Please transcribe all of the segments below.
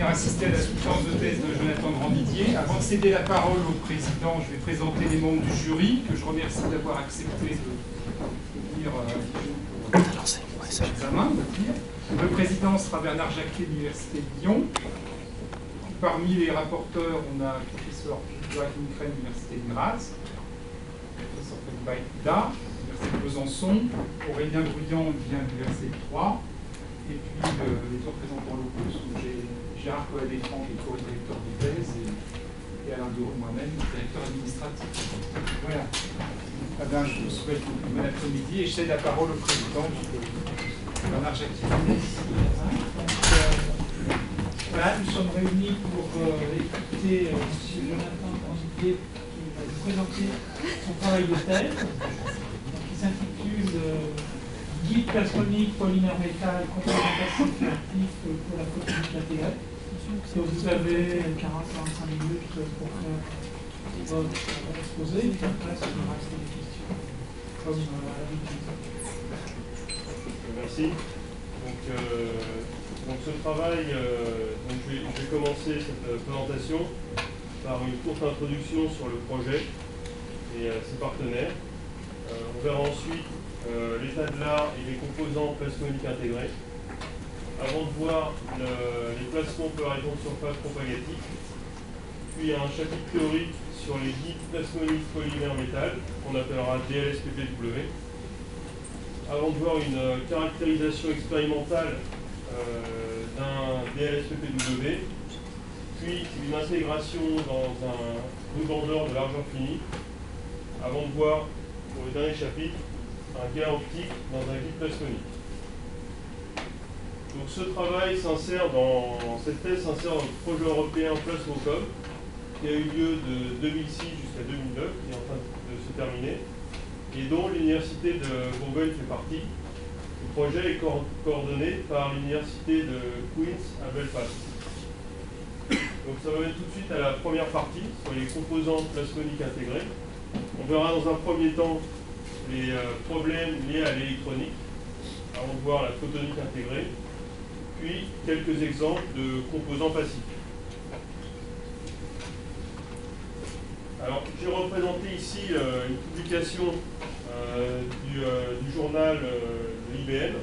venir assister à la soutenance de thèse de Jonathan Grandidier. Avant de céder la parole au président, je vais présenter les membres du jury, que je remercie d'avoir accepté de venir cet examen. Le président sera Bernard Jacquet de l'Université de Lyon. Parmi les rapporteurs, on a le professeur Joachim Crème de l'Université de Graz, le professeur Fred Baïda, de Besançon, Aurélien Bruyant vient de l'Université de Troyes, et puis les représentants locaux sont Gérard Coadéfran, qui est co-directeur de thèse, et Alain Dehaut, moi-même, directeur administratif. Voilà. Eh bien, je vous souhaite une bonne après-midi et je cède la parole au président Bernard Jacquet. Voilà, nous sommes réunis pour écouter M. Jonathan Grandidier qui va nous présenter son travail de thèse, qui s'intitule Guide plasmonique polymère métal complémentaire actif pour la photonique intégrée. Donc vous avez 40-45 minutes pour faire votre exposé, et puis après ça nous reste des questions, comme à l'habitude. Merci. Donc ce travail, je vais commencer cette présentation par une courte introduction sur le projet et ses partenaires. On verra ensuite l'état de l'art et les composants plasmoniques intégrés, avant de voir les placements polarisants de surface propagatique, puis un chapitre théorique sur les guides plasmoniques polymères métal, qu'on appellera DLSPPW, avant de voir une caractérisation expérimentale d'un DLSPPW, puis une intégration dans un rubandeur de largeur finie, avant de voir, pour le dernier chapitre, un gain optique dans un guide plasmonique. Donc ce travail cette thèse s'insère dans le projet européen Plasmocom, qui a eu lieu de 2006 jusqu'à 2009, qui est en train de se terminer, et dont l'Université de Bourgogne fait partie. Le projet est coordonné par l'Université de Queen's à Belfast. Donc ça va mettre tout de suite à la première partie, sur les composants plasmoniques intégrés. On verra dans un premier temps les problèmes liés à l'électronique, avant de voir la photonique intégrée, puis quelques exemples de composants passifs. Alors, j'ai représenté ici une publication du journal de l'IBM,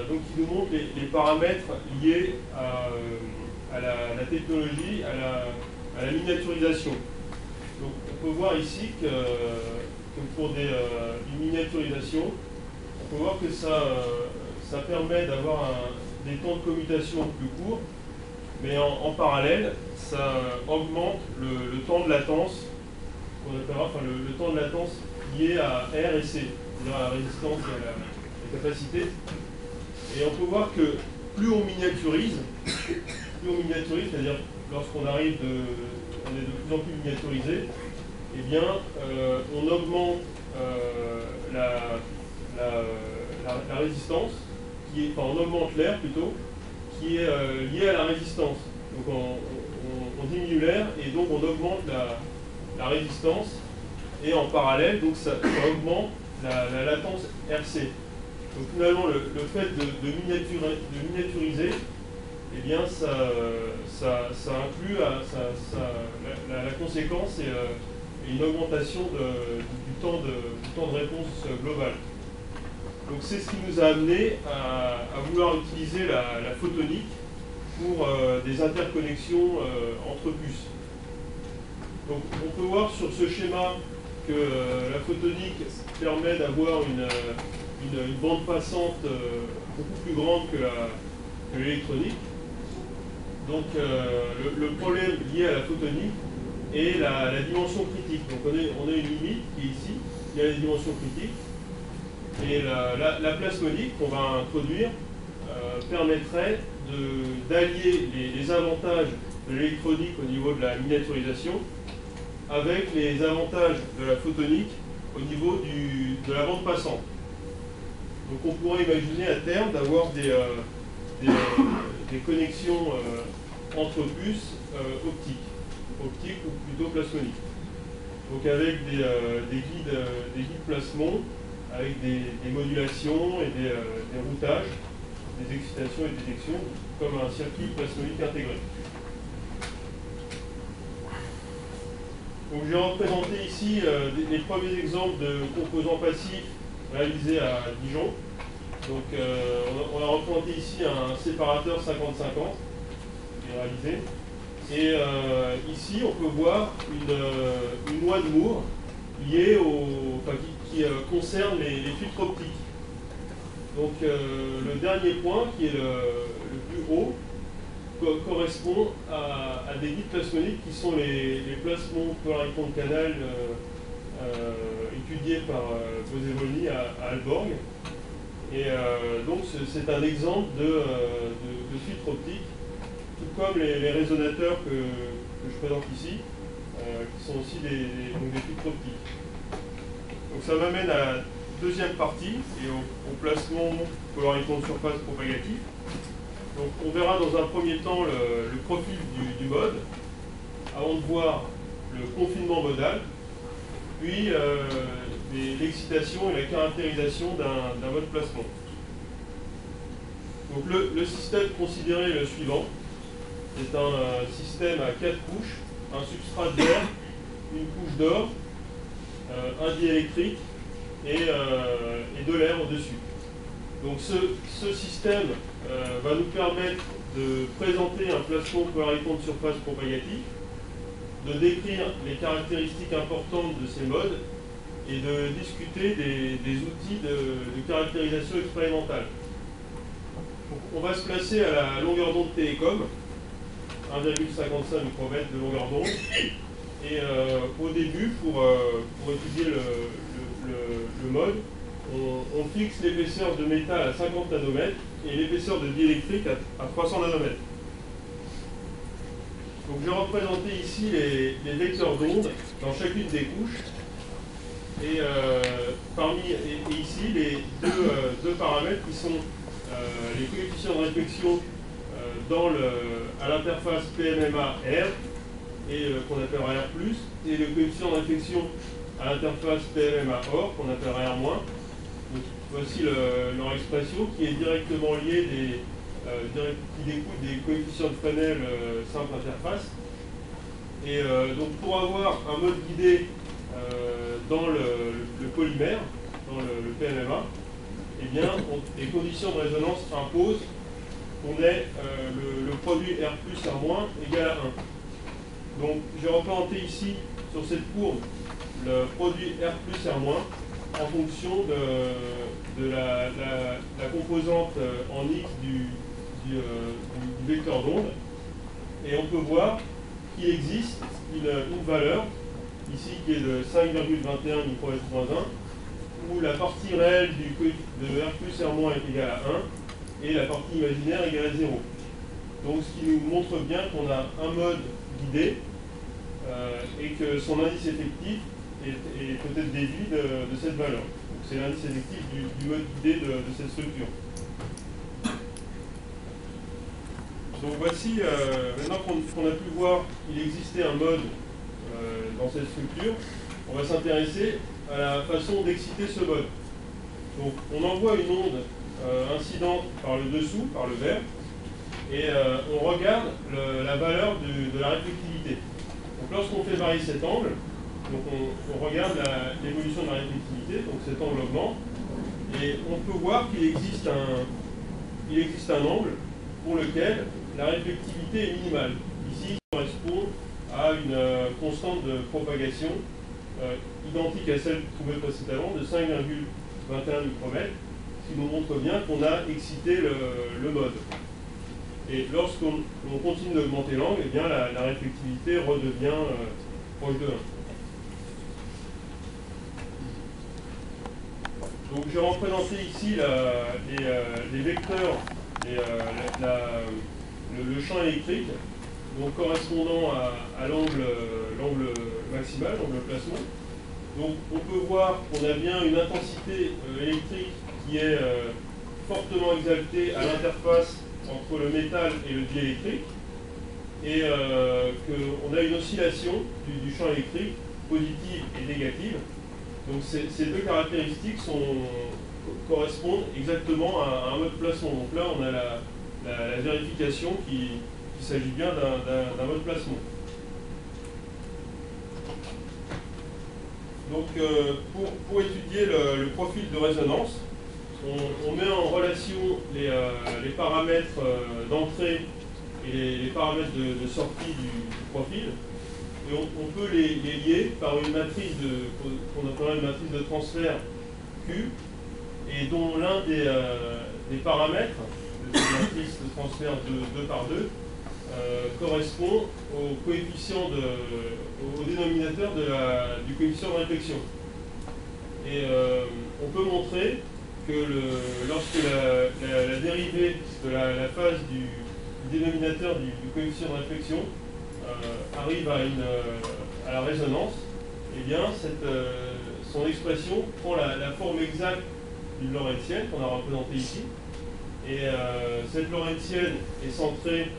donc qui nous montre les paramètres liés à la technologie, à la miniaturisation. Donc, on peut voir ici que pour une miniaturisation, on peut voir que ça permet d'avoir des temps de commutation plus courts, mais en parallèle, ça augmente le temps de latence, qu'on appellera le temps de latence lié à R et C, c'est-à-dire à la résistance et à la capacité. Et on peut voir que plus on miniaturise, c'est-à-dire lorsqu'on on est de plus en plus miniaturisé, eh bien, on augmente la résistance, on augmente l'air plutôt, qui est lié à la résistance. Donc on diminue l'air et donc on augmente la résistance, et en parallèle, donc ça augmente la latence RC. Donc finalement, le fait de miniaturiser, eh bien, ça inclut la conséquence et une augmentation du temps de réponse global. Donc c'est ce qui nous a amené à vouloir utiliser la photonique pour des interconnexions entre puces. Donc on peut voir sur ce schéma que la photonique permet d'avoir une bande passante beaucoup plus grande que l'électronique. Donc le problème lié à la photonique est la dimension critique. Donc on a une limite qui est ici, il y a la dimension critique. Et la plasmonique qu'on va introduire permettrait d'allier les avantages de l'électronique au niveau de la miniaturisation avec les avantages de la photonique au niveau de la bande passante. Donc on pourrait imaginer à terme d'avoir des connexions entre puces optiques ou plutôt plasmoniques. Donc avec des guides plasmon, avec des modulations et des routages, des excitations et détections comme un circuit plasmonique intégré. Donc j'ai représenté ici les premiers exemples de composants passifs réalisés à Dijon. Donc on a représenté ici un séparateur 50-50 qui est réalisé. Et ici on peut voir une loi de Moore liée qui concerne les filtres optiques. Donc le dernier point, qui est le plus haut, correspond à des guides plasmoniques qui sont les plasmons polaritons de canal étudiés par Bosevolny à Aalborg. Et donc c'est un exemple de filtre optique, tout comme les résonateurs que je présente ici, qui sont aussi des filtres optiques. Donc ça m'amène à la deuxième partie et au placement polariton de surface propagatif. Donc on verra dans un premier temps le profil du mode, avant de voir le confinement modal, puis l'excitation et la caractérisation d'un mode placement. Donc le système considéré est le suivant. C'est un système à 4 couches, un substrat de verre, une couche d'or, un diélectrique et de l'air au-dessus. Donc ce système va nous permettre de présenter un placement polariton de surface propagatif, de décrire les caractéristiques importantes de ces modes et de discuter des outils de caractérisation expérimentale. Donc, on va se placer à la longueur d'onde télécom, 1,55 micromètres de longueur d'onde. Et au début, pour étudier le mode, on fixe l'épaisseur de métal à 50 nanomètres et l'épaisseur de diélectrique à 300 nanomètres. Donc j'ai représenté ici les vecteurs d'onde dans chacune des couches. Et ici, les deux paramètres qui sont les coefficients de réflexion à l'interface PMMA-R, et qu'on appellera R+, et le coefficient de réflexion à l'interface PMMA-OR, qu'on appellera R-. Donc, voici leur expression qui est directement liée qui découle des coefficients de Fresnel simple interface. Et donc pour avoir un mode guidé dans le polymère, dans le PMMA, eh bien, les conditions de résonance imposent qu'on ait le produit R+, R- égal à 1. Donc j'ai représenté ici, sur cette courbe, le produit R+, R- en fonction de la composante en X du vecteur d'onde. Et on peut voir qu'il existe une valeur, ici qui est de 5,21 micromètres moins 1, où la partie réelle de R+, R- est égale à 1, et la partie imaginaire égale à 0. Donc ce qui nous montre bien qu'on a un mode guidé, et que son indice effectif est peut-être déduit de cette valeur. Donc c'est l'indice effectif du mode guidé de cette structure. Donc voici, maintenant qu'on a pu voir qu'il existait un mode dans cette structure, on va s'intéresser à la façon d'exciter ce mode. Donc on envoie une onde incidente par le dessous, par le vert, et on regarde la valeur de la réflectivité. Donc lorsqu'on fait varier cet angle, donc on regarde l'évolution de la réflectivité, donc cet angle augmente, et on peut voir qu'il existe un angle pour lequel la réflectivité est minimale. Ici, ça correspond à une constante de propagation identique à celle trouvée précédemment de 5,21 micromètres, ce qui nous montre bien qu'on a excité le mode. Et lorsqu'on continue d'augmenter l'angle, eh bien la réflectivité redevient proche de 1. Donc j'ai représenté ici les vecteurs, le champ électrique, donc correspondant à l'angle maximal, l'angle placement. Donc on peut voir qu'on a bien une intensité électrique qui est fortement exaltée à l'interface entre le métal et le diélectrique, et qu'on a une oscillation du champ électrique positive et négative. Donc ces deux caractéristiques correspondent exactement à un mode placement. Donc là on a la vérification qu'il s'agit bien d'un mode placement. Donc pour étudier le profil de résonance, on met en relation les paramètres d'entrée et les paramètres de sortie du profil, et on peut les lier par une matrice qu'on appellera une matrice de transfert Q, et dont l'un des paramètres de cette matrice de transfert 2 par 2 correspond au coefficient au dénominateur du coefficient de réflexion. Et on peut montrer que lorsque la dérivée de la phase du dénominateur du coefficient de réflexion arrive à la résonance, eh bien son expression prend la forme exacte d'une lorentzienne qu'on a représentée ici. Et cette lorentzienne est centrée,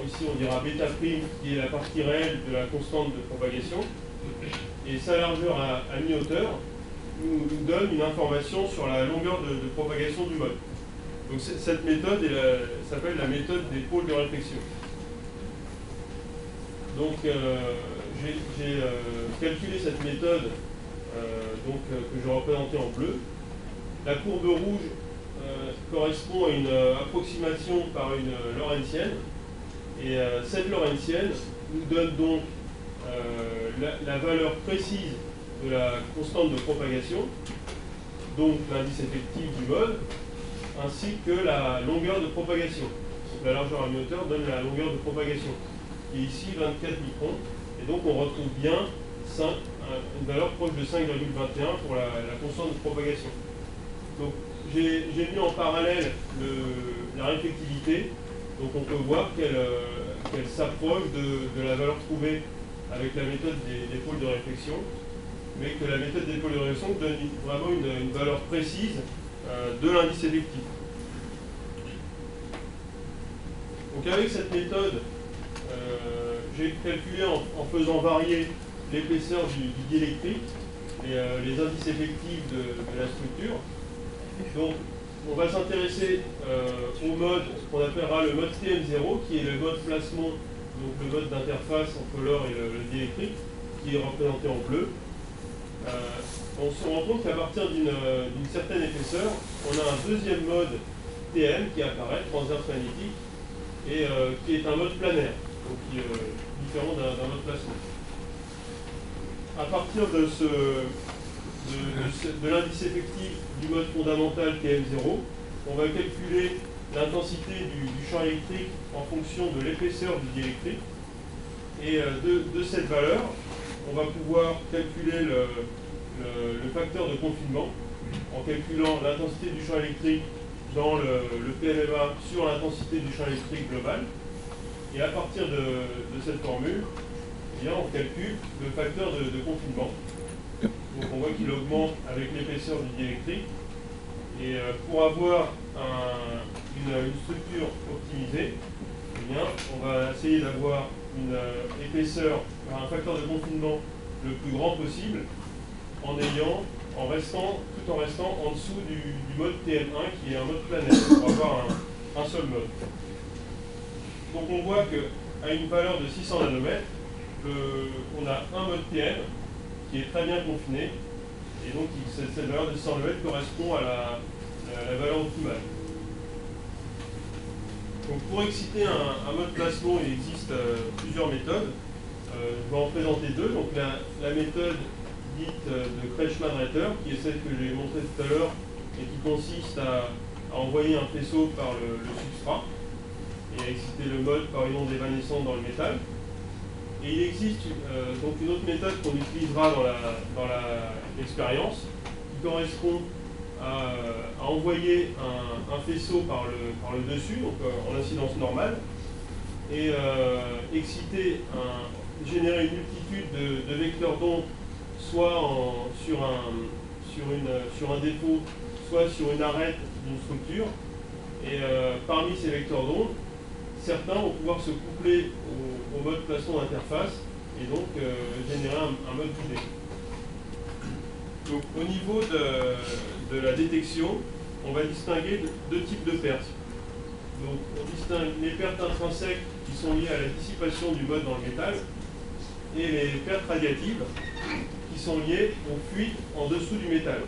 ici on dira bêta prime, qui est la partie réelle de la constante de propagation, et sa largeur à mi-hauteur nous donne une information sur la longueur de propagation du mode. Donc cette méthode s'appelle la méthode des pôles de réflexion. Donc j'ai calculé cette méthode que je représentais en bleu. La courbe rouge correspond à une approximation par une lorentzienne, et cette lorentzienne nous donne donc la valeur précise de la constante de propagation, donc l'indice effectif du mode, ainsi que la longueur de propagation. Donc la largeur à mi-hauteur donne la longueur de propagation, qui est ici 24 microns, et donc on retrouve bien une valeur proche de 5,21 pour la constante de propagation. Donc j'ai mis en parallèle la réflectivité, donc on peut voir qu'elle s'approche de la valeur trouvée avec la méthode des pôles de réflexion, mais que la méthode des pôles de réflexion donne vraiment une valeur précise de l'indice effectif. Donc avec cette méthode, j'ai calculé en faisant varier l'épaisseur du diélectrique et les indices effectifs de la structure. Donc on va s'intéresser au mode qu'on appellera le mode TM0, qui est le mode placement, donc le mode d'interface entre l'or et le diélectrique, qui est représenté en bleu. On se rend compte qu'à partir d'une certaine épaisseur, on a un deuxième mode TM qui apparaît, transverse magnétique, et qui est un mode planaire, donc qui est différent d'un mode placement. À partir de l'indice effectif du mode fondamental TM0, on va calculer l'intensité du champ électrique en fonction de l'épaisseur du diélectrique. Et de cette valeur, on va pouvoir calculer le facteur de confinement en calculant l'intensité du champ électrique dans le PMMA sur l'intensité du champ électrique global. Et à partir de cette formule, eh bien, on calcule le facteur de confinement. Donc on voit qu'il augmente avec l'épaisseur du diélectrique. Et pour avoir une structure optimisée, eh bien, on va essayer d'avoir une épaisseur, un facteur de confinement le plus grand possible, tout en restant en dessous du mode TM1 qui est un mode planaire, pour avoir un seul mode. Donc on voit qu'à une valeur de 600 nanomètres, on a un mode TM qui est très bien confiné, et donc cette valeur de 600 nanomètres correspond à la valeur optimale. Donc pour exciter un mode placement, il existe plusieurs méthodes. Je vais en présenter deux. Donc la méthode dite de Kretschmann-Reiter, qui est celle que j'ai montrée tout à l'heure et qui consiste à envoyer un faisceau par le substrat et à exciter le mode par une onde évanescente dans le métal. Et il existe donc une autre méthode qu'on utilisera dans l'expérience, qui correspond à envoyer un faisceau par le dessus, donc en incidence normale, et générer une multitude de vecteurs d'onde, soit sur un défaut, soit sur une arête d'une structure. Et parmi ces vecteurs d'onde, certains vont pouvoir se coupler au mode placement d'interface et donc générer un mode boudé. Donc au niveau de la détection, on va distinguer deux types de pertes. Donc on distingue les pertes intrinsèques qui sont liées à la dissipation du mode dans le métal et les pertes radiatives qui sont liées aux fuites en dessous du métal.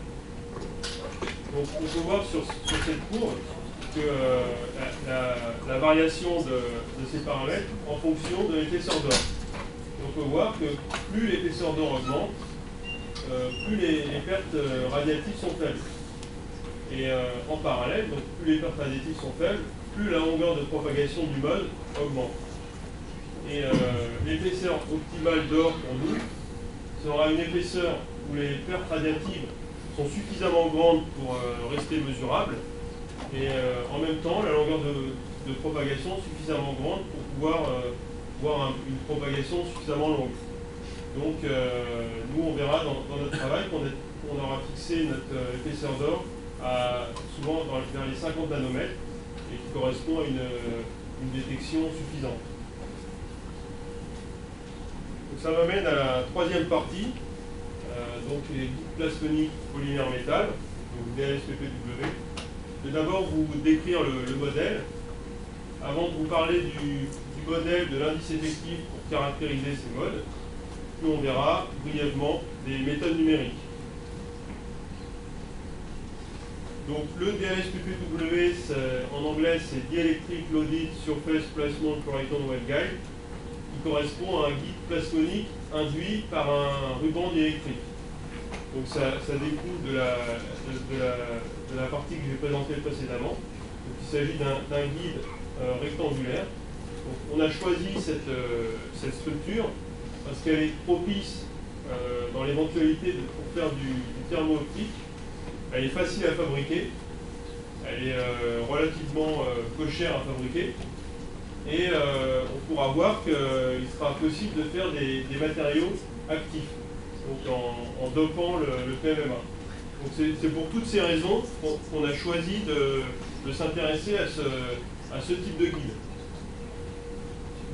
Donc on peut voir sur cette courbe que la variation de ces paramètres en fonction de l'épaisseur d'or. On peut voir que plus l'épaisseur d'or augmente, plus les pertes radiatives sont faibles. Et en parallèle, donc plus les pertes radiatives sont faibles, plus la longueur de propagation du mode augmente. Et l'épaisseur optimale d'or pour nous sera une épaisseur où les pertes radiatives sont suffisamment grandes pour rester mesurables, et en même temps la longueur de propagation suffisamment grande pour pouvoir voir une propagation suffisamment longue. Donc nous on verra dans notre travail qu'on aura fixé notre épaisseur d'or souvent vers les 50 nanomètres et qui correspond à une détection suffisante. Donc ça m'amène à la troisième partie, donc les guides plasmoniques polymères métal, donc DLSPPW. Je vais d'abord vous décrire le modèle, avant de vous parler du modèle de l'indice effectif pour caractériser ces modes, puis on verra brièvement des méthodes numériques. Donc le DLSPPW, en anglais, c'est Dielectric Loaded Surface Placement Proton Waveguide, qui correspond à un guide plasmonique induit par un ruban diélectrique. Donc ça découle de la partie que j'ai présentée précédemment. Donc, il s'agit d'un guide rectangulaire. Donc, on a choisi cette structure parce qu'elle est propice dans l'éventualité pour faire du thermo-optique. Elle est facile à fabriquer, elle est relativement peu chère à fabriquer, et on pourra voir qu'il sera possible de faire des matériaux actifs, donc en dopant le PMMA. Donc c'est pour toutes ces raisons qu'on a choisi de s'intéresser à ce type de guide.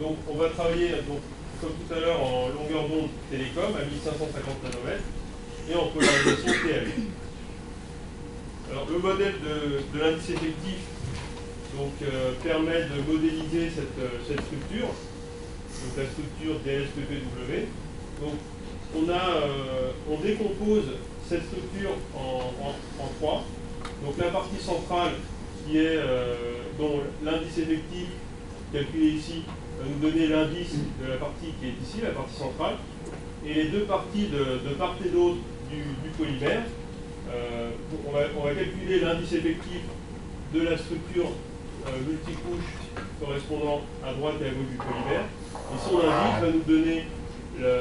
Donc on va travailler, donc, comme tout à l'heure, en longueur d'onde télécom à 1550 nanomètres et en polarisation TL. Alors le modèle de l'indice effectif donc, permet de modéliser cette structure, donc la structure DLSPPW. Donc on décompose cette structure en trois. Donc la partie centrale qui est dont l'indice effectif calculé ici va nous donner l'indice de la partie qui est ici, la partie centrale, et les deux parties de part et d'autre du polymère. On va calculer l'indice effectif de la structure multicouche correspondant à droite et à gauche du polymère. Et son indice va nous donner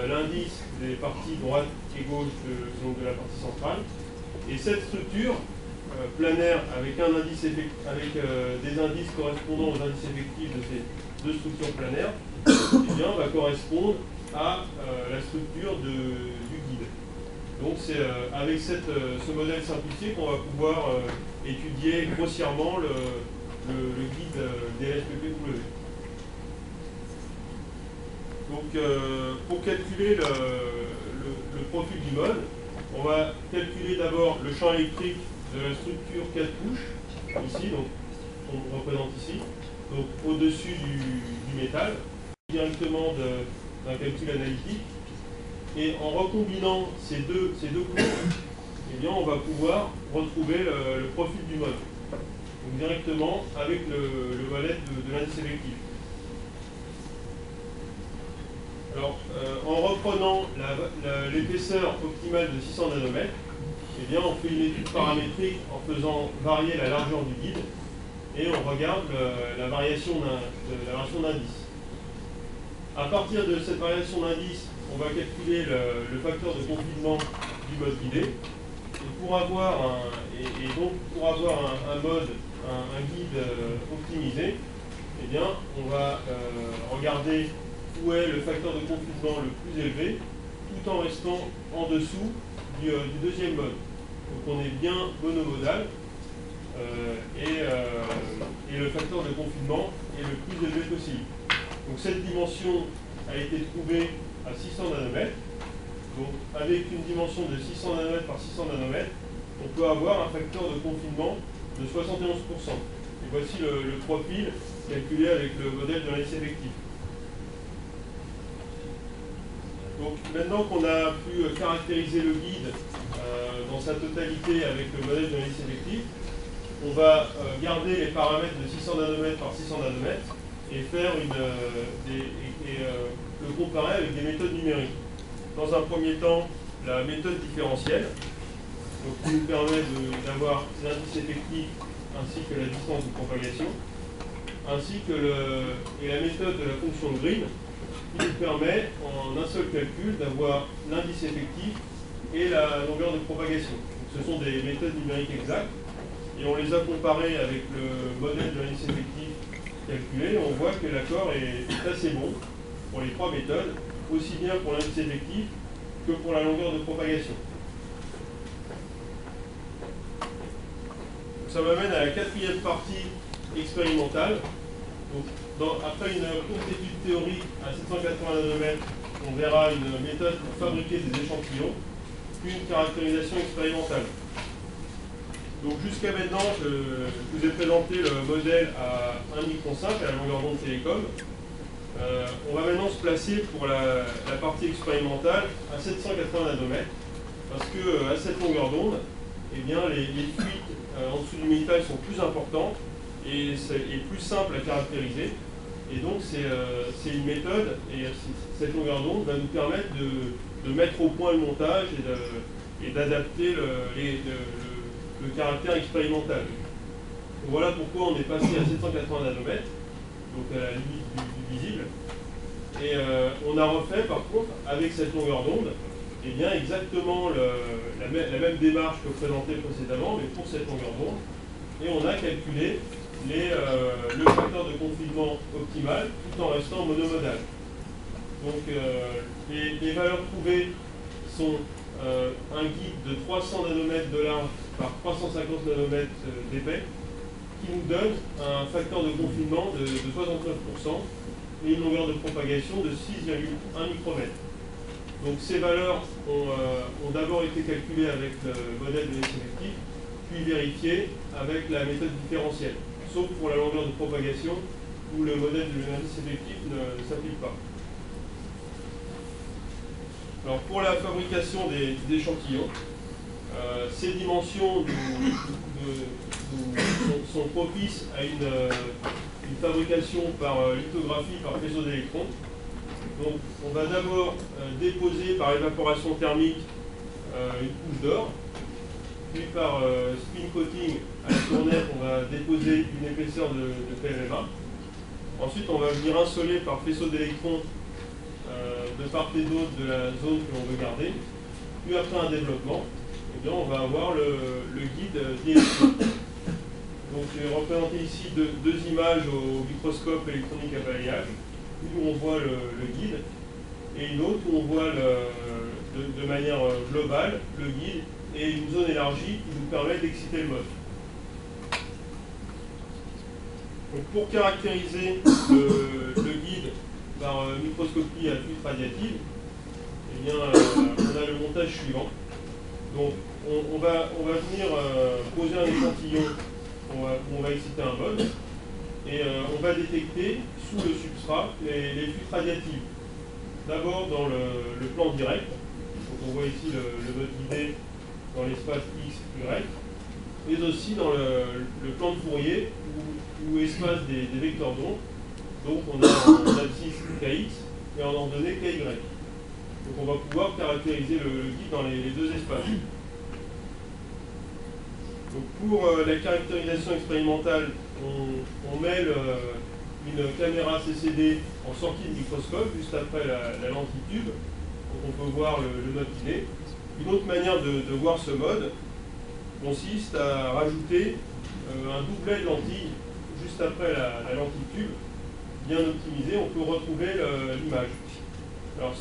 l'indice des parties droite et gauche de la partie centrale. Et cette structure planaire avec des indices correspondant aux indices effectifs de ces deux structures planaires, eh bien, va correspondre à la structure du guide. Donc c'est avec ce modèle simplifié qu'on va pouvoir étudier grossièrement le guide DLSPPW. Donc pour calculer le profil du mode, on va calculer d'abord le champ électrique de la structure 4 couches, ici, donc on représente ici, donc au-dessus du métal, directement d'un calcul analytique. Et en recombinant ces deux couches, eh bien, on va pouvoir retrouver le profil du mode, donc directement avec le modèle de l'indice effectif. Alors, en reprenant l'épaisseur optimale de 600 nanomètres, eh bien, on fait une étude paramétrique en faisant varier la largeur du guide et on regarde la variation d'indice. À partir de cette variation d'indice, on va calculer le facteur de confinement du mode guidé. Et pour avoir un mode, un guide optimisé, eh bien, on va regarder où est le facteur de confinement le plus élevé, tout en restant en dessous du deuxième mode. Donc on est bien monomodal et le facteur de confinement est le plus élevé possible. Donc cette dimension a été trouvée à 600 nanomètres. Donc avec une dimension de 600 nanomètres par 600 nanomètres, on peut avoir un facteur de confinement de 71%. Et voici le profil calculé avec le modèle de l'indice effectif. Donc maintenant qu'on a pu caractériser le guide dans sa totalité avec le modèle de l'indice effectif, on va garder les paramètres de 600 nanomètres par 600 nanomètres et faire le comparer avec des méthodes numériques. Dans un premier temps, la méthode différentielle, donc, qui nous permet d'avoir l'indice effectif ainsi que la distance de propagation, ainsi que la méthode de la fonction de Green, qui nous permet en un seul calcul d'avoir l'indice effectif et la longueur de propagation. Donc, ce sont des méthodes numériques exactes et on les a comparées avec le modèle de l'indice effectif calculé et on voit que l'accord est assez bon pour les trois méthodes, aussi bien pour l'indice effectif que pour la longueur de propagation. Ça m'amène à la quatrième partie expérimentale. Donc, après une courte étude théorique à 780 nanomètres, on verra une méthode pour fabriquer des échantillons, puis une caractérisation expérimentale. Donc jusqu'à maintenant, je vous ai présenté le modèle à 1,5 micron à la longueur d'onde télécom. On va maintenant se placer pour la partie expérimentale à 780 nanomètres, parce qu'à cette longueur d'onde, eh bien, les fuites en dessous du métal sont plus importantes et plus simple à caractériser. Et donc c'est une méthode, et cette longueur d'onde va nous permettre de mettre au point le montage et d'adapter le caractère expérimental. Donc voilà pourquoi on est passé à 780 nanomètres, donc à la limite du visible. Et on a refait par contre, avec cette longueur d'onde, eh bien exactement la même démarche que présentée précédemment, mais pour cette longueur d'onde. Et on a calculé le facteur de confinement optimal tout en restant monomodal. Donc les valeurs trouvées sont un guide de 300 nanomètres de large par 350 nanomètres d'épais qui nous donne un facteur de confinement de 69% et une longueur de propagation de 6,1 micromètres. Donc ces valeurs ont d'abord été calculées avec le modèle de l'indice effectif, puis vérifiées avec la méthode différentielle, sauf pour la longueur de propagation où le modèle de l'indice effectif ne s'applique pas. Alors pour la fabrication des échantillons, ces dimensions sont propices à une fabrication par lithographie par faisceau d'électrons. Donc on va d'abord déposer par évaporation thermique une couche d'or, puis par spin coating à la tournette on va déposer une épaisseur de PMMA. Ensuite on va venir insoler par faisceau d'électrons de part et d'autre de la zone que l'on veut garder. Puis après un développement, eh bien, on va avoir le guide diélectrique. Donc j'ai représenté ici deux images au microscope électronique à balayage, où on voit le guide, et une autre où on voit de manière globale le guide et une zone élargie qui nous permet d'exciter le mode. Donc pour caractériser le guide par microscopie à fuite radiative, eh bien, on a le montage suivant. Donc on va venir poser un échantillon où on va exciter un mode et on va détecter sous le substrat les fuites radiatives. D'abord dans le plan direct, donc on voit ici le mode guidé dans l'espace X, Y, mais aussi dans le plan de Fourier où espace des vecteurs d'onde. Donc on a en abscisse Kx et en ordonnée Ky. Donc on va pouvoir caractériser le guide dans les deux espaces. Donc pour la caractérisation expérimentale, on met une caméra CCD en sortie de microscope, juste après la lentille tube. Donc on peut voir le mode guidé. Une autre manière de voir ce mode consiste à rajouter un doublet de lentilles juste après la lentille tube. Bien optimisé, on peut retrouver l'image. Alors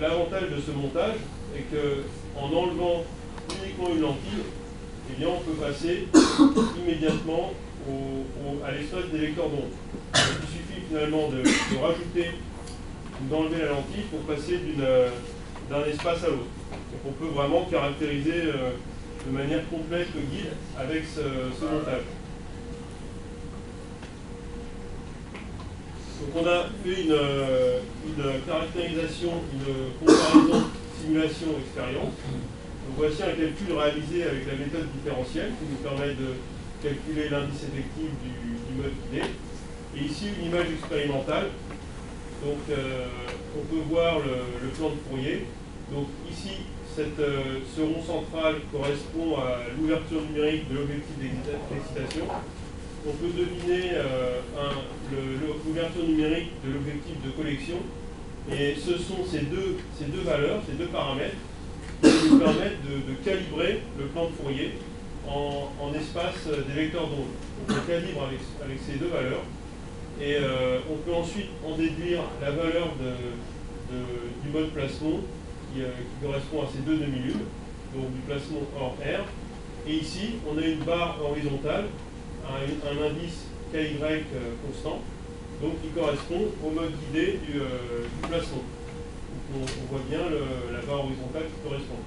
l'avantage de ce montage est qu'en enlevant uniquement une lentille, eh bien, on peut passer immédiatement à l'espace des vecteurs d'onde. Il suffit finalement de rajouter ou d'enlever la lentille pour passer d'un espace à l'autre. Donc on peut vraiment caractériser de manière complète le guide avec ce montage. Donc on a fait une caractérisation, une comparaison simulation-expérience. Donc voici un calcul réalisé avec la méthode différentielle qui nous permet de calculer l'indice effectif du mode guidé. Et ici une image expérimentale. Donc on peut voir le plan de Fourier. Donc ici, ce rond central correspond à l'ouverture numérique de l'objectif d'excitation. On peut deviner l'ouverture numérique de l'objectif de collection. Et ce sont ces deux valeurs, ces deux paramètres, qui nous permettent de calibrer le plan de Fourier en espace des vecteurs d'onde. Donc on calibre avec ces deux valeurs. Et on peut ensuite en déduire la valeur du mode placement qui correspond à ces deux demi-lunes, donc du placement hors R. Et ici, on a une barre horizontale, un indice KY constant, donc qui correspond au mode guidé du placement. Donc on voit bien la barre horizontale qui correspond.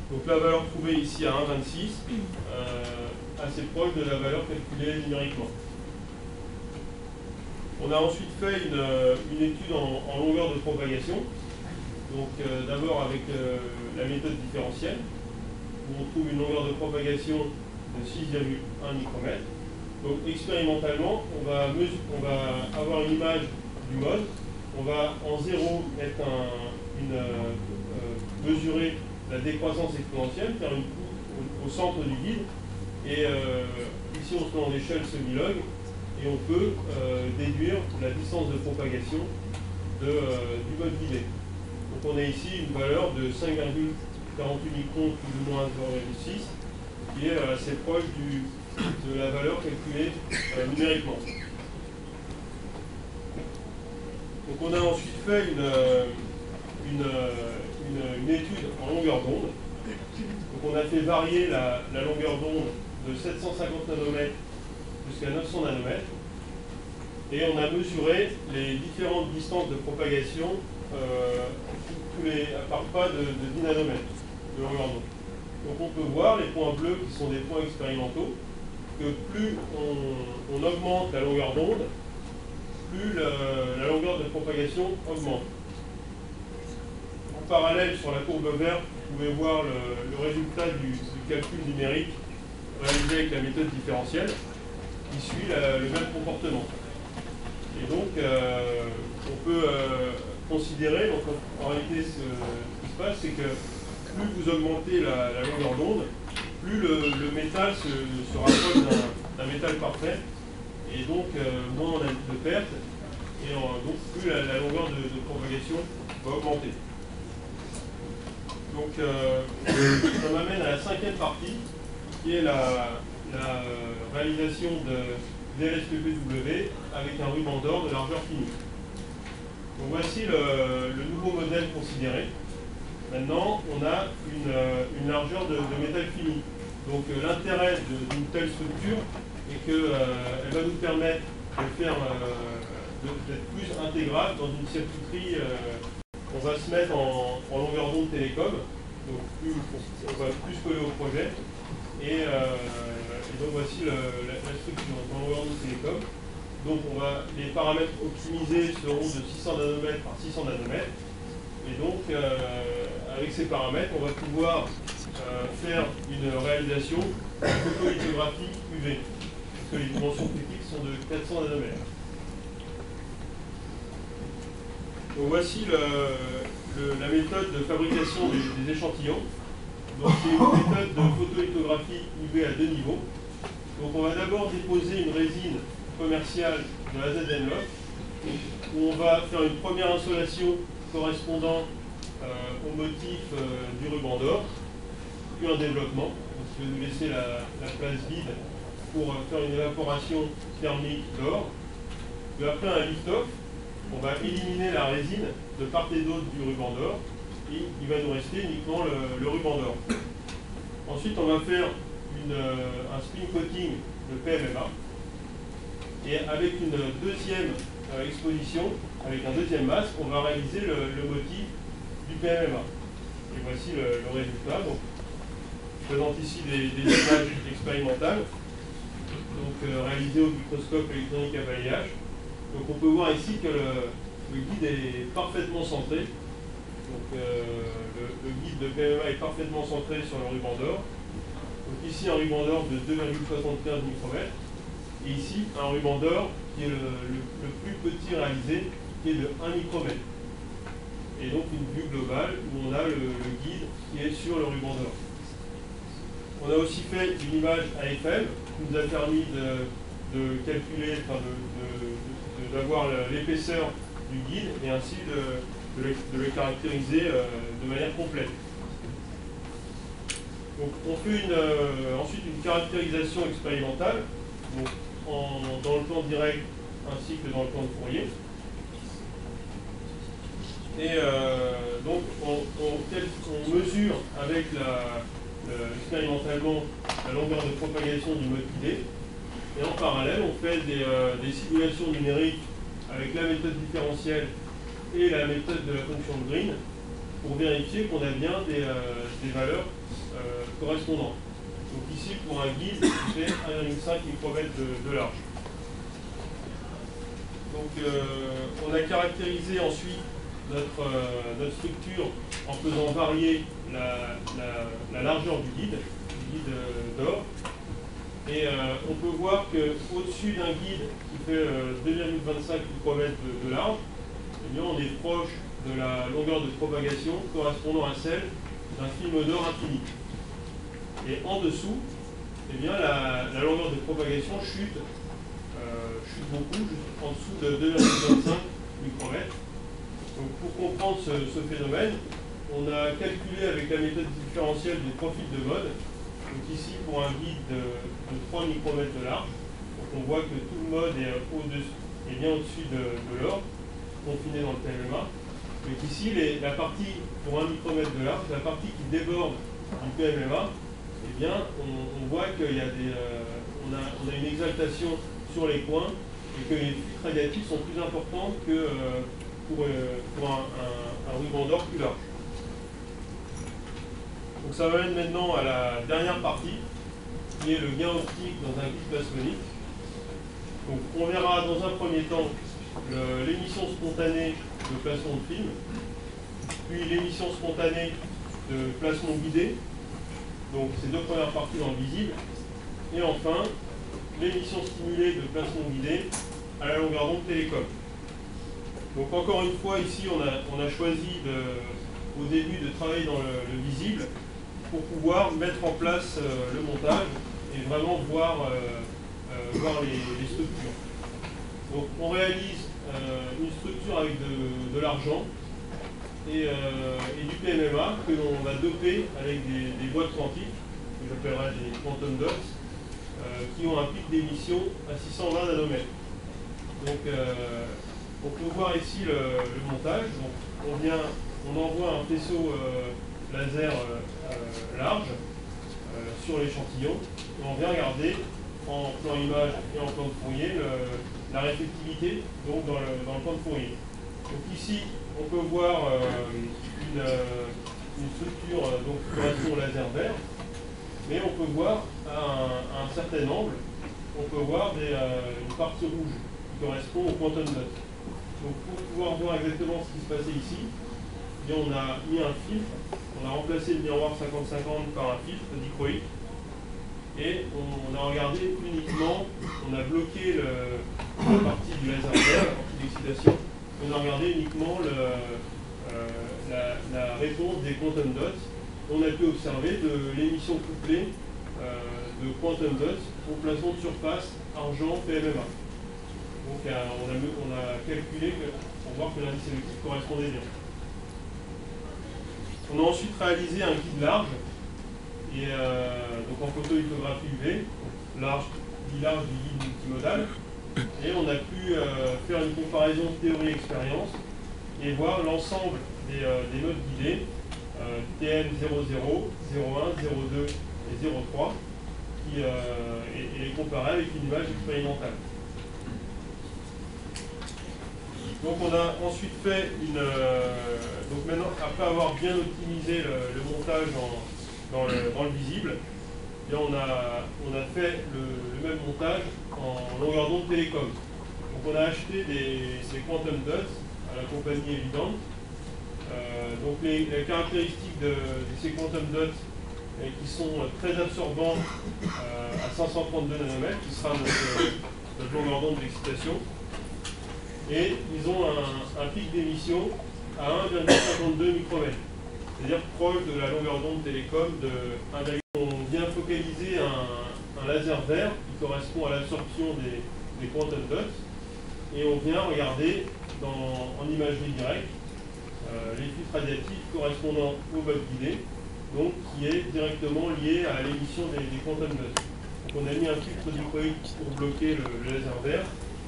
Donc la valeur trouvée ici à 1,26, assez proche de la valeur calculée numériquement. On a ensuite fait une étude en longueur de propagation. Donc d'abord avec la méthode différentielle, où on trouve une longueur de propagation de 6,1 micromètres. Donc expérimentalement, on va avoir une image du mode. On va en 0 mettre mesurer la décroissance exponentielle, faire une coupe au centre du guide. Et ici, on se met en échelle semi-log. Et on peut déduire la distance de propagation du mode guidé. Donc on a ici une valeur de 5,48 microns plus ou moins 0,6 qui est assez proche de la valeur calculée numériquement. Donc on a ensuite fait une étude en longueur d'onde. Donc on a fait varier la longueur d'onde de 750 nanomètres jusqu'à 900 nanomètres. Et on a mesuré les différentes distances de propagation par pas de 10 nanomètres de longueur d'onde. Donc on peut voir les points bleus qui sont des points expérimentaux, que plus on augmente la longueur d'onde, plus la longueur de propagation augmente. En parallèle, sur la courbe verte, vous pouvez voir le résultat du calcul numérique réalisé avec la méthode différentielle, qui suit le même comportement. Et donc, on peut considérer, donc en réalité, ce qui se passe, c'est que plus vous augmentez la longueur d'onde, plus le métal se rapproche d'un métal parfait, et donc moins on a de pertes, et donc plus la longueur de propagation va augmenter. Donc, ça m'amène à la cinquième partie, qui est la réalisation de VLSPPW avec un ruban d'or de largeur finie. Donc voici le nouveau modèle considéré. Maintenant, on a une largeur de métal fini. Donc l'intérêt d'une telle structure est qu'elle va nous permettre de faire d'être plus intégrable dans une circuiterie. On va se mettre en longueur d'onde télécom, donc on va plus coller au projet. Et donc voici la structure en longueur d'onde télécom. Donc les paramètres optimisés seront de 600 nanomètres par 600 nanomètres. Et donc avec ces paramètres, on va pouvoir faire une réalisation de photolithographie UV, parce que les dimensions critiques sont de 400 nanomètres. Donc voici la méthode de fabrication des échantillons. Donc c'est une méthode de photolithographie UV à deux niveaux. Donc on va d'abord déposer une résine commerciale de la ZNLock, où on va faire une première insolation correspondant au motif du ruban d'or, puis un développement. Donc je vais nous laisser la place vide pour faire une évaporation thermique d'or. Puis après un lift-off, on va éliminer la résine de part et d'autre du ruban d'or, et il va nous rester uniquement le ruban d'or. Ensuite, on va faire un spin coating de PMMA, et avec une deuxième exposition, avec un deuxième masque, on va réaliser le motif du PMMA. Et voici le résultat. Donc, je présente ici des images expérimentales, donc réalisées au microscope électronique à balayage. Donc on peut voir ici que le guide est parfaitement centré. Donc le guide de PMMA est parfaitement centré sur le ruban d'or. Donc ici un ruban d'or de 2,75 micromètres. Et ici un ruban d'or qui est le plus petit réalisé, qui est de 1 micromètre. Et donc une vue globale où on a le guide qui est sur le ruban d'or. On a aussi fait une image AFM qui nous a permis de calculer, enfin d'avoir l'épaisseur du guide et ainsi de le caractériser de manière complète. Donc on fait ensuite une caractérisation expérimentale, donc dans le temps direct ainsi que dans le temps de Fourier. Et donc on mesure avec expérimentalement la longueur de propagation du mode guidé. Et en parallèle, on fait des simulations numériques avec la méthode différentielle et la méthode de la fonction de Green pour vérifier qu'on a bien des valeurs correspondantes. Donc ici, pour un guide, qui fait 1,5 micromètre de large. Donc on a caractérisé ensuite notre structure en faisant varier la largeur du guide d'or. Et on peut voir qu'au-dessus d'un guide qui fait 2,25 micromètres de large, eh bien, on est proche de la longueur de propagation correspondant à celle d'un film d'or infini. Et en dessous, eh bien, la longueur de propagation chute beaucoup, en dessous de 2,25 micromètres. Donc pour comprendre ce phénomène, on a calculé avec la méthode différentielle des profils de mode. Donc ici, pour un guide de 3 micromètres de large, donc on voit que tout le mode est bien au-dessus de l'or, confiné dans le PMMA. Donc ici, la partie pour 1 micromètre de large, la partie qui déborde du PMMA, eh bien, on voit qu'il y a on a une exaltation sur les coins et que les fuites radiatives sont plus importantes que pour un ruban d'or plus large. Donc ça m'amène maintenant à la dernière partie, qui est le gain optique dans un guide plasmonique. Donc on verra dans un premier temps l'émission spontanée de placement de film, puis l'émission spontanée de placement guidé, donc ces deux premières parties dans le visible, et enfin l'émission stimulée de placement guidé à la longueur d'onde télécom. Donc encore une fois, ici on a choisi au début de travailler dans le visible pour pouvoir mettre en place le montage et vraiment voir les structures. Donc on réalise une structure avec de l'argent et du PMMA que l'on va doper avec des boîtes quantiques, que j'appellerai des quantum dots, qui ont un pic d'émission à 620 nanomètres. Donc on peut voir ici le montage. Donc, on envoie un faisceau laser large sur l'échantillon et on vient regarder en plan image et en plan de Fourier la réflectivité donc dans le plan de Fourier. Donc ici on peut voir une structure donc, qui correspond au laser vert, mais on peut voir à un certain angle, on peut voir une partie rouge qui correspond au quantum dot. Donc pour pouvoir voir exactement ce qui se passait ici, bien, on a mis un filtre, on a remplacé le miroir 50-50 par un filtre dichroïque et on a regardé uniquement, on a bloqué la partie du laser vert, la partie d'excitation, on a regardé uniquement la réponse des quantum dots. On a pu observer de l'émission couplée de quantum dots au placement de surface argent PMMA. Donc on a calculé pour voir que l'indice électrique correspondait bien. On a ensuite réalisé un guide large, et, donc en photolithographie UV, large du guide multimodal, et on a pu faire une comparaison théorie-expérience et voir l'ensemble des modes guidés TM00, 01, 02 et 03 et les comparer avec une image expérimentale. Donc on a ensuite fait donc maintenant, après avoir bien optimisé le montage dans le visible, et on a fait le même montage en longueur d'onde télécom. Donc on a acheté des quantum dots à la compagnie Evident. Donc les caractéristiques de ces quantum dots qui sont très absorbants à 532 nanomètres, qui sera notre longueur d'onde d'excitation. Et ils ont un pic d'émission à 1,52 micromètres, c'est-à-dire proche de la longueur d'onde télécom de 1,1. On vient focaliser un laser vert qui correspond à l'absorption des quantum dots, et on vient regarder en imagerie directe les filtres radiatifs correspondant au mode guidé, donc qui est directement lié à l'émission des quantum dots. Donc on a mis un filtre dichroïque pour bloquer le laser vert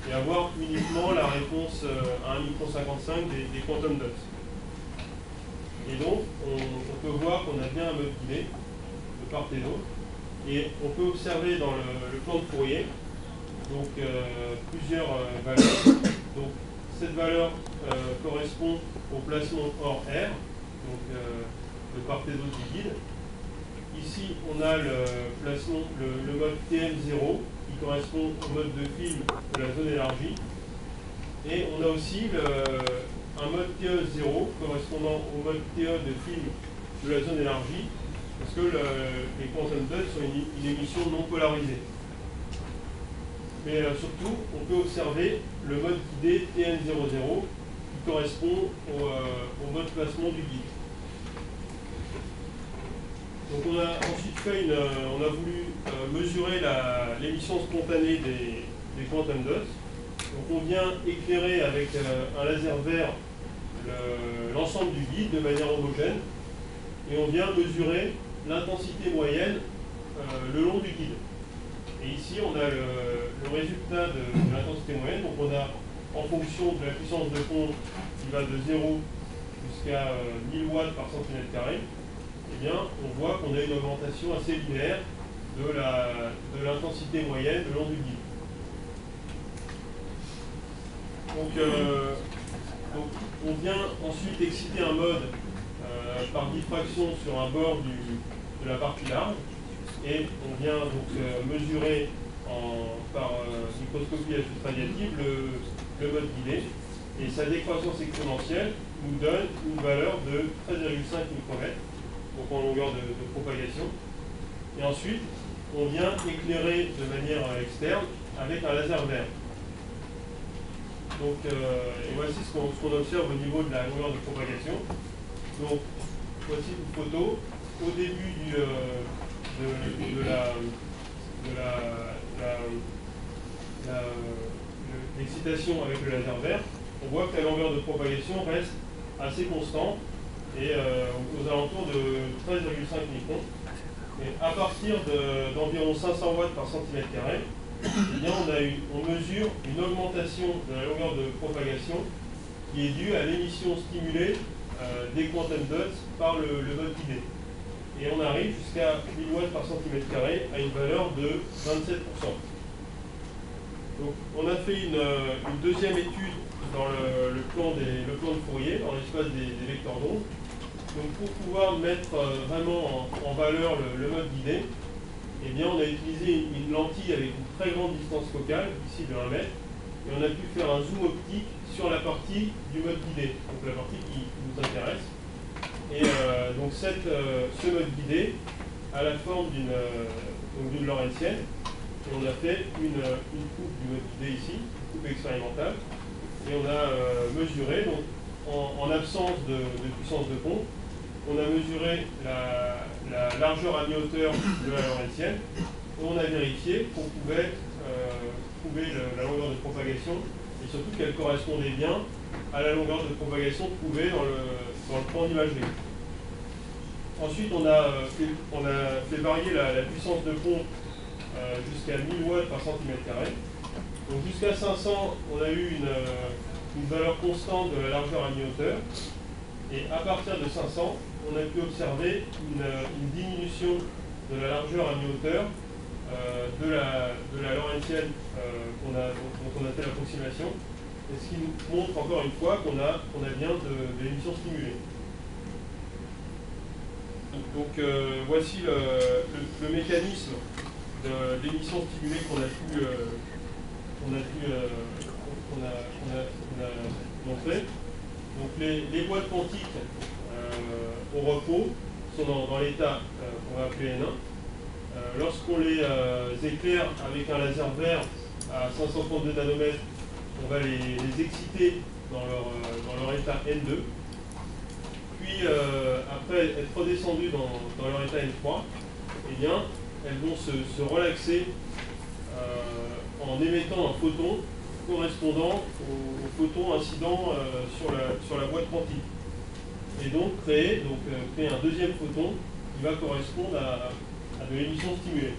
et avoir uniquement la réponse à 1,55 micron des quantum dots. Et donc on peut voir qu'on a bien un mode guidé de part et d'autre, et on peut observer dans le plan de Fourier donc plusieurs valeurs. Donc cette valeur correspond au placement hors R, donc de part et d'autre du guide. Ici, on a le placement, le mode TM0, qui correspond au mode de film de la zone élargie. Et on a aussi un mode TE0 correspondant au mode TE de film de la zone élargie, parce que les quantum dots sont une émission non polarisée. Mais surtout, on peut observer le mode guidé TN00 qui correspond au mode placement du guide. Donc on a ensuite fait on a voulu mesurer l'émission spontanée des quantum dots. Donc on vient éclairer avec un laser vert l'ensemble du guide de manière homogène, et on vient mesurer l'intensité moyenne le long du guide. Et ici, on a le résultat de l'intensité moyenne. Donc on a, en fonction de la puissance de pont qui va de 0 jusqu'à 1000 watts par centimètre carré, eh bien, on voit qu'on a une augmentation assez linéaire de l'intensité moyenne le long du guide. Donc on vient ensuite exciter un mode par diffraction sur un bord de la partie large. Et on vient donc mesurer par microscopie à filtre radiative le mode guidé. Et sa décroissance exponentielle nous donne une valeur de 13,5 micromètres, donc en longueur de propagation. Et ensuite, on vient éclairer de manière externe avec un laser vert. Donc, et voici ce qu'on observe au niveau de la longueur de propagation. Donc, voici une photo au début l'excitation avec le laser vert. On voit que la longueur de propagation reste assez constante et aux alentours de 13,5 microns. Et à partir d'environ 500 watts par centimètre carré, eh bien on mesure une augmentation de la longueur de propagation qui est due à l'émission stimulée des quantum dots par le mode guidé. Et on arrive jusqu'à 1000 watts par centimètre carré à une valeur de 27%. Donc on a fait une deuxième étude dans le plan de Fourier, dans l'espace des vecteurs d'onde. Donc pour pouvoir mettre vraiment en valeur le mode guidé, eh bien on a utilisé une lentille avec une très grande distance focale, ici de 1 mètre, et on a pu faire un zoom optique sur la partie du mode guidé, donc la partie qui nous intéresse. Et donc ce mode guidé a la forme d'une lorentzienne. Et on a fait une coupe du mode guidé ici, une coupe expérimentale. Et on a mesuré, donc, en absence de puissance de pont, on a mesuré la largeur à mi-hauteur de la lorentzienne. Et on a vérifié qu'on pouvait trouver la longueur de propagation et surtout qu'elle correspondait bien à la longueur de propagation trouvée dans le plan d'imagerie. Ensuite, on a fait varier la puissance de pompe jusqu'à 1000 watts par centimètre carré. Donc jusqu'à 500, on a eu une valeur constante de la largeur à mi-hauteur. Et à partir de 500, on a pu observer une diminution de la largeur à mi-hauteur de la lorentzienne dont on a fait l'approximation. Et ce qui nous montre encore une fois qu'on a bien de l'émission stimulée. Donc voici le mécanisme de l'émission stimulée qu'on a pu montré. Donc les boîtes quantiques au repos sont dans l'état qu'on va appeler N1. Lorsqu'on les éclaire avec un laser vert à 532 nanomètres, on va les exciter dans leur état N2. Puis, après être redescendues dans leur état N3, eh bien, elles vont se relaxer en émettant un photon correspondant au photon incident sur la boîte quantique. Et donc créer un deuxième photon qui va correspondre à de l'émission stimulée.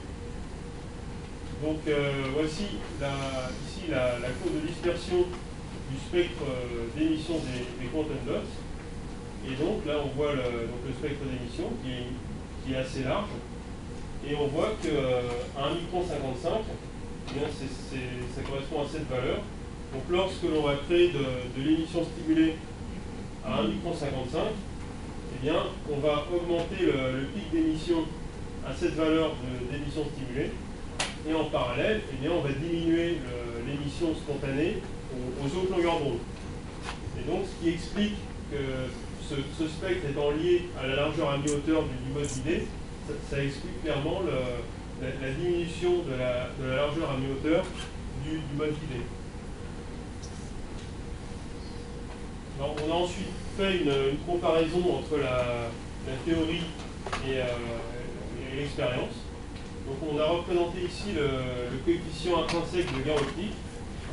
Donc voici ici la courbe de dispersion du spectre d'émission des quantum dots. Et donc là on voit le spectre d'émission qui est assez large. Et on voit qu'à 1 micron 55, eh bien, ça correspond à cette valeur. Donc lorsque l'on va créer de l'émission stimulée à 1 micron 55, eh bien, on va augmenter le pic d'émission à cette valeur d'émission stimulée. Et en parallèle, eh bien, on va diminuer l'émission spontanée aux autres longueurs d'onde. Et donc, ce qui explique que ce spectre étant lié à la largeur à mi-hauteur du mode guidé, ça explique clairement la diminution de la largeur à mi-hauteur du mode guidé. Alors, on a ensuite fait une comparaison entre la théorie et l'expérience. Donc on a représenté ici le coefficient intrinsèque de gain optique.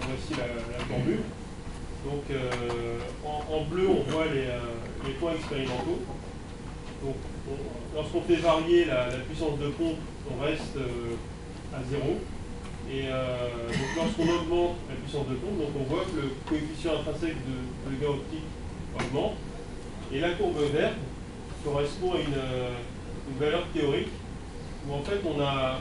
Voici la formule. Donc en bleu, on voit les points expérimentaux. Donc lorsqu'on fait varier la puissance de pompe, on reste à 0. Et donc lorsqu'on augmente la puissance de pompe, donc on voit que le coefficient intrinsèque de gain optique augmente. Et la courbe verte correspond à une valeur théorique où en fait on a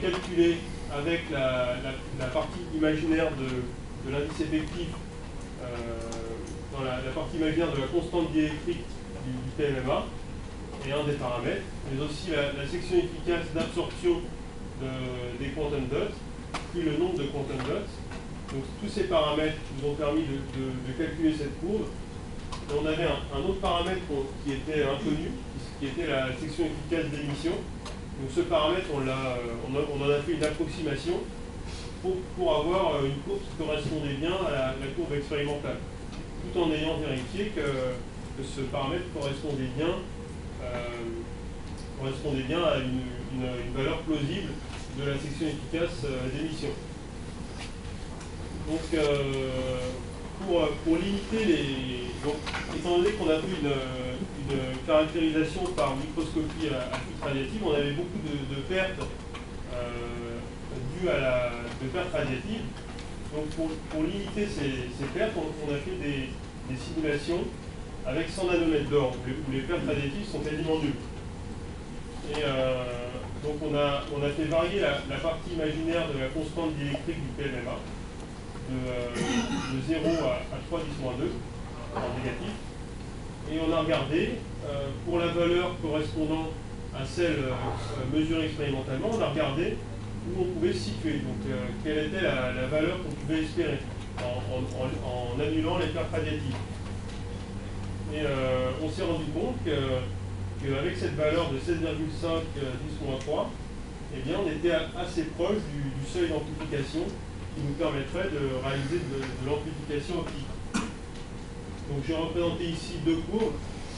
calculé avec la partie imaginaire de l'indice effectif, dans la partie imaginaire de la constante diélectrique du PMMA, et un des paramètres, mais aussi la section efficace d'absorption des quantum dots, puis le nombre de quantum dots. Donc tous ces paramètres nous ont permis de calculer cette courbe. Et on avait un autre paramètre qui était inconnu, qui était la section efficace d'émission. Donc ce paramètre, on en a fait une approximation pour avoir une courbe qui correspondait bien à la courbe expérimentale, tout en ayant vérifié que ce paramètre correspondait bien à une valeur plausible de la section efficace d'émission. Donc pour limiter donc, étant donné qu'on a vu une caractérisation par microscopie à filtre radiative, on avait beaucoup de pertes dues de pertes radiatives. Donc pour limiter ces pertes, on a fait des simulations avec 100 nanomètres d'or, où les pertes radiatives sont quasiment nulles. Et donc on a fait varier la partie imaginaire de la constante diélectrique du PMMA de 0 à 3 10-2 en négatif. Et on a regardé, pour la valeur correspondant à celle mesurée expérimentalement, on a regardé où on pouvait se situer. Donc quelle était la valeur qu'on pouvait espérer en annulant les pertes radiatives. Et on s'est rendu compte qu'avec cette valeur de 16,5 10-3, eh bien, on était assez proche du seuil d'amplification qui nous permettrait de réaliser de l'amplification optique. Donc j'ai représenté ici deux courbes,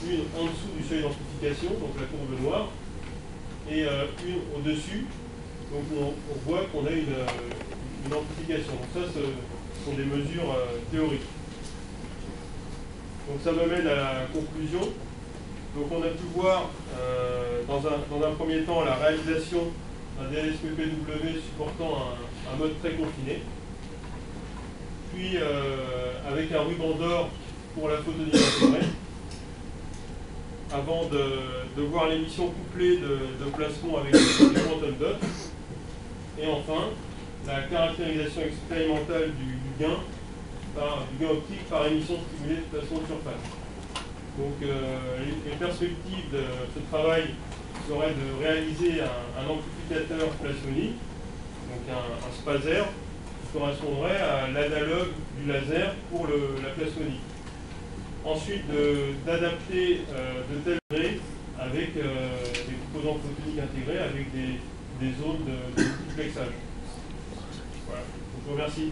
une en dessous du seuil d'amplification, donc la courbe noire, et une au-dessus. Donc on voit qu'on a une amplification. Donc ça, ce sont des mesures théoriques. Donc ça me mène à la conclusion. Donc on a pu voir dans un premier temps la réalisation d'un DLSPPW supportant un mode très confiné. Puis avec un ruban d'or pour la photonie intégrée, avant de voir l'émission couplée de plasmon avec des quantum dots. Et enfin, la caractérisation expérimentale du gain optique par émission stimulée de plasmon de surface. Donc les perspectives de ce travail seraient de réaliser un amplificateur plasmonique, donc un spaser, correspondrait à l'analogue du laser pour la plasmonique. Ensuite, d'adapter de tels grés avec des composants photoniques intégrés avec des zones de multiplexage. Voilà. Je vous remercie.